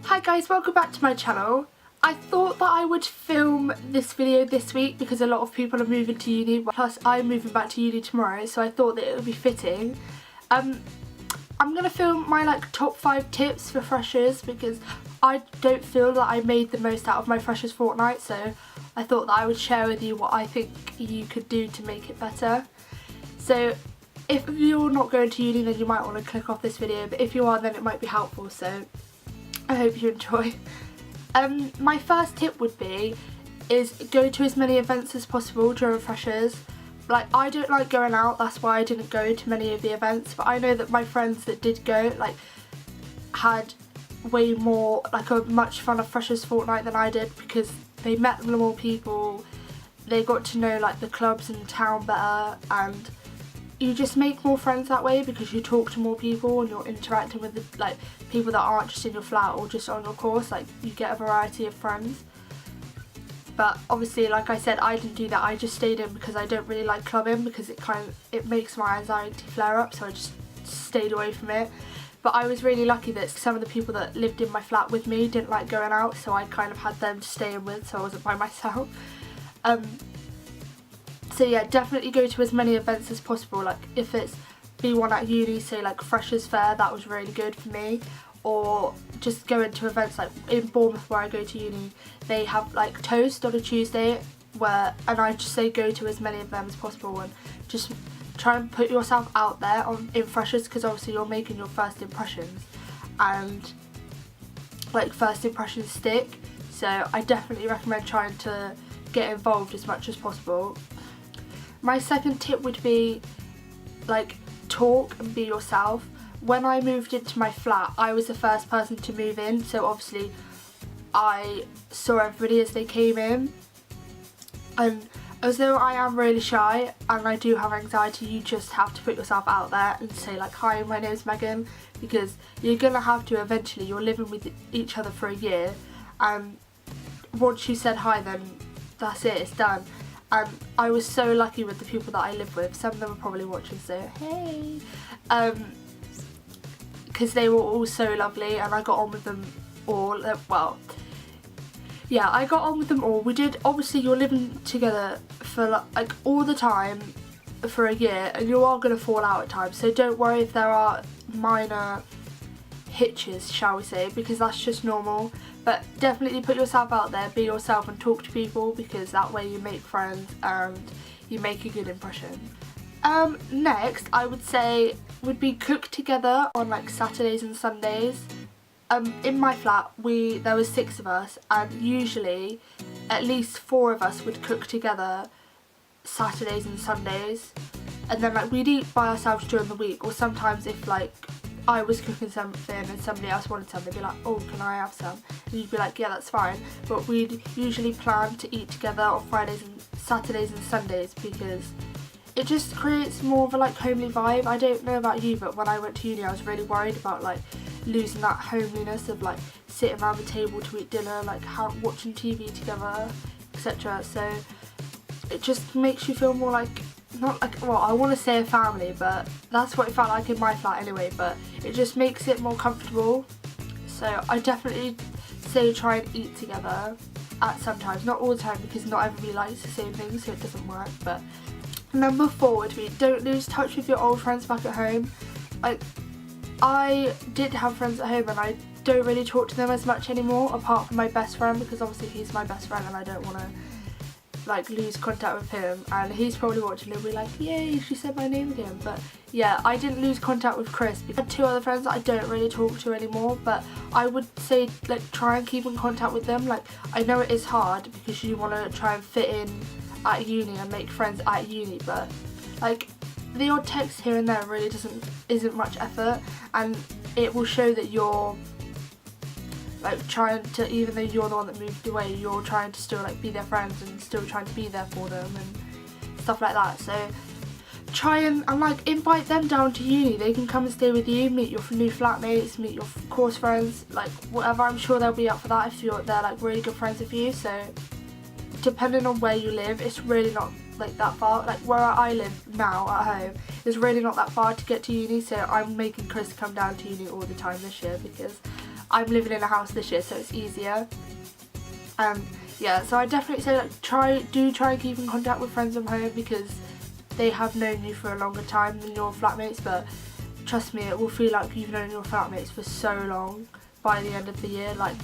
Hi guys, welcome back to my channel. I thought that I would film this video this week because a lot of people are moving to uni, plus I'm moving back to uni tomorrow, so I thought that it would be fitting. I'm going to film my top 5 tips for freshers because I don't feel that I made the most out of my freshers fortnight, so I thought that I would share with you what I think you could do to make it better. So if you're not going to uni, then you might want to click off this video, but if you are, then it might be helpful, so I hope you enjoy. My first tip would be go to as many events as possible during freshers. I don't like going out, that's why I didn't go to many of the events, but I know that my friends that did go had way more, a much funner freshers fortnight than I did because they met more people, they got to know the clubs in town better, and you just make more friends that way because you talk to more people and you're interacting with the people that aren't just in your flat or just on your course. You get a variety of friends. But obviously, like I said, I didn't do that. I just stayed in because I don't really like clubbing because it makes my anxiety flare up, so I just stayed away from it. But I was really lucky that some of the people that lived in my flat with me didn't like going out, so I kind of had them to stay in with, so I wasn't by myself. So yeah, definitely go to as many events as possible. If it's B1 at uni, say Freshers Fair, that was really good for me. Or just go into events in Bournemouth where I go to uni, they have Toast on a Tuesday and I just say go to as many of them as possible and just try and put yourself out there in Freshers, because obviously you're making your first impressions and first impressions stick. So I definitely recommend trying to get involved as much as possible. My second tip would be talk and be yourself. When I moved into my flat, I was the first person to move in, so obviously I saw everybody as they came in, and as though I am really shy and I do have anxiety, you just have to put yourself out there and say hi, my name's Megan, because you're gonna have to eventually. You're living with each other for a year, and once you said hi, then that's it, it's done. And I was so lucky with the people that I live with. Some of them are probably watching, so hey, because they were all so lovely and I got on with them all. Well, yeah, I got on with them all. We did, obviously you're living together for all the time for a year, and you are going to fall out at times, so don't worry if there are minor hitches, shall we say, because that's just normal. But definitely put yourself out there, be yourself and talk to people, because that way you make friends and you make a good impression. Next I would say would be cook together on Saturdays and Sundays. In my flat there was 6 of us, and usually at least 4 of us would cook together Saturdays and Sundays, and then we'd eat by ourselves during the week, or sometimes if I was cooking something and somebody else wanted some, they'd be like, oh, can I have some? And you'd be like, yeah, that's fine. But we'd usually plan to eat together on Fridays and Saturdays and Sundays because it just creates more of a homely vibe. I don't know about you, but when I went to uni I was really worried about losing that homeliness of sitting around the table to eat dinner, watching TV together, etc. So it just makes you feel more well, I want to say a family, but that's what it felt like in my flat anyway, but it just makes it more comfortable. So I definitely say try and eat together at sometimes, not all the time because not everybody likes the same things, so it doesn't work. But number 4 would be don't lose touch with your old friends back at home. I did have friends at home and I don't really talk to them as much anymore, apart from my best friend, because obviously he's my best friend and I don't want to lose contact with him, and he's probably watching and he'll be like, yay, she said my name again. But yeah, I didn't lose contact with Chris. I had 2 other friends that I don't really talk to anymore, but I would say try and keep in contact with them. I know it is hard because you want to try and fit in at uni and make friends at uni, but the odd text here and there really isn't much effort, and it will show that you're trying to, even though you're the one that moved away, you're trying to still be their friends and still trying to be there for them and stuff like that. So try and invite them down to uni. They can come and stay with you, meet your new flatmates, meet your course friends, whatever. I'm sure they'll be up for that if they're really good friends with you. So depending on where you live, it's really not that far. Where I live now at home is really not that far to get to uni, so I'm making Chris come down to uni all the time this year because I'm living in a house this year, so it's easier. Yeah, so I definitely say like try and keep in contact with friends from home because they have known you for a longer time than your flatmates, but trust me, it will feel like you've known your flatmates for so long by the end of the year. Like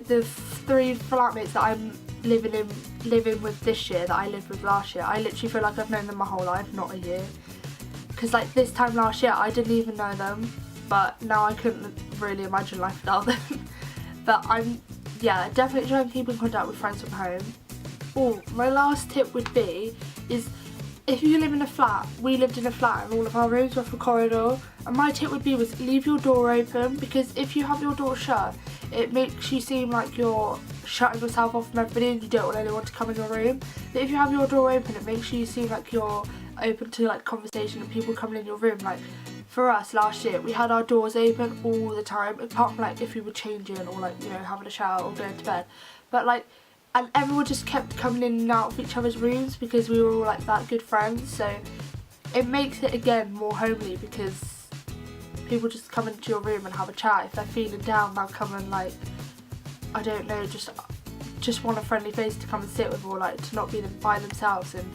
the 3 flatmates that I'm living with this year that I lived with last year, I literally feel like I've known them my whole life, not a year. Because like this time last year I didn't even know them, but now I couldn't really imagine life without them. But yeah, definitely try and keep in contact with friends from home. Oh, my last tip would be is if you live in a flat, we lived in a flat and all of our rooms were off a corridor, and my tip would be was leave your door open, because if you have your door shut, it makes you seem like you're shutting yourself off from everybody and you don't want anyone to come in your room. But if you have your door open, it makes you seem like you're open to like conversation and people coming in your room. Like for us last year, we had our doors open all the time, apart from like if we were changing or like, you know, having a shower or going to bed. But like, and everyone just kept coming in and out of each other's rooms because we were all like that good friends. So it makes it again more homely because people just come into your room and have a chat. If they're feeling down, they'll come and like, I don't know, just want a friendly face to come and sit with, or like to not be by themselves. And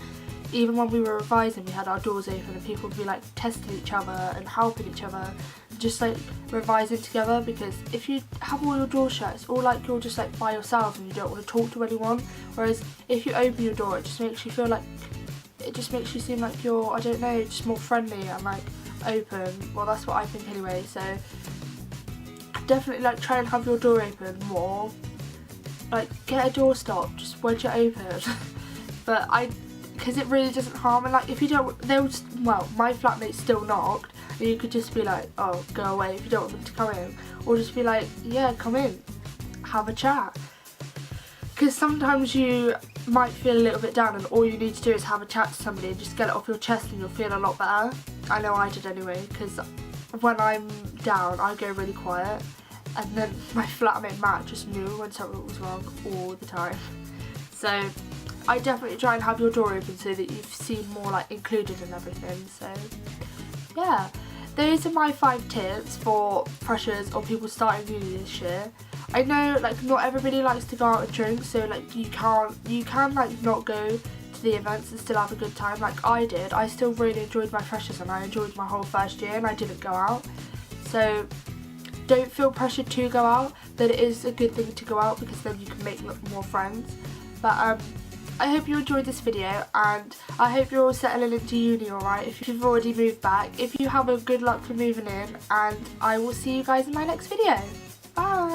even when we were revising, we had our doors open and people would be like testing each other and helping each other, just like revising together. Because if you have all your doors shut, it's all like you're just like by yourself and you don't want to talk to anyone. Whereas if you open your door, it just makes you feel like, it just makes you seem like you're, I don't know, just more friendly and like open. Well, that's what I think anyway. So definitely like try and have your door open more. Like get a door stop just when you're open. But because it really doesn't harm, and like if you don't, they'll just, well, my flatmate still knocked and you could just be like, oh, go away if you don't want them to come in, or just be like, yeah, come in, have a chat. Because sometimes you might feel a little bit down and all you need to do is have a chat to somebody and just get it off your chest and you'll feel a lot better. I know I did anyway, because when I'm down I go really quiet, and then my flatmate Matt just knew when something was wrong all the time. So I definitely try and have your door open so that you seem more like included in everything. So yeah, those are my 5 tips for freshers or people starting uni this year. I know like not everybody likes to go out and drink, so like you can like not go to the events and still have a good time like I did. I still really enjoyed my freshers and I enjoyed my whole first year and I didn't go out. So don't feel pressured to go out, but it is a good thing to go out because then you can make more friends. But I hope you enjoyed this video and I hope you're all settling into uni alright if you've already moved back. If you have a good luck for moving in, and I will see you guys in my next video. Bye!